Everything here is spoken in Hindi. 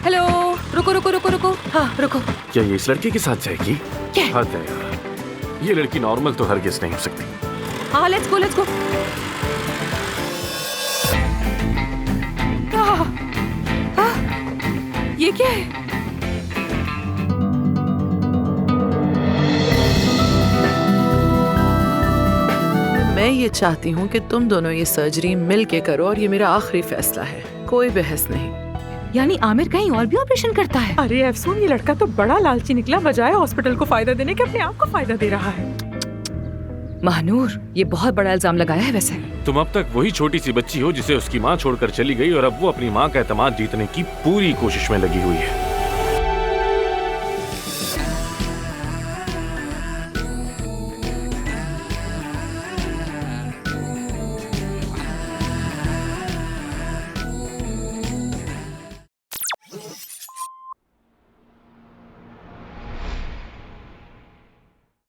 हेलो, रुको रुको रुको रुको, हाँ रुको। क्या ये इस लड़के के साथ जाएगी? क्या? हद है यार, ये लड़की नॉर्मल तो हरगिज़ नहीं हो सकती। हाँ लेट्स गो लेट्स गो। ये क्या है? मैं ये चाहती हूँ कि तुम दोनों ये सर्जरी मिल के करो और ये मेरा आखिरी फैसला है, कोई बहस नहीं। यानी आमिर कहीं और भी ऑपरेशन करता है? अरे एफसून, ये लड़का तो बड़ा लालची निकला, बजाय हॉस्पिटल को फायदा देने के अपने आप को फायदा दे रहा है। महानूर, ये बहुत बड़ा इल्जाम लगाया है वैसे। तुम अब तक वही छोटी सी बच्ची हो जिसे उसकी माँ छोड़कर चली गई और अब वो अपनी माँ का एतमाद जीतने की पूरी कोशिश में लगी हुई है।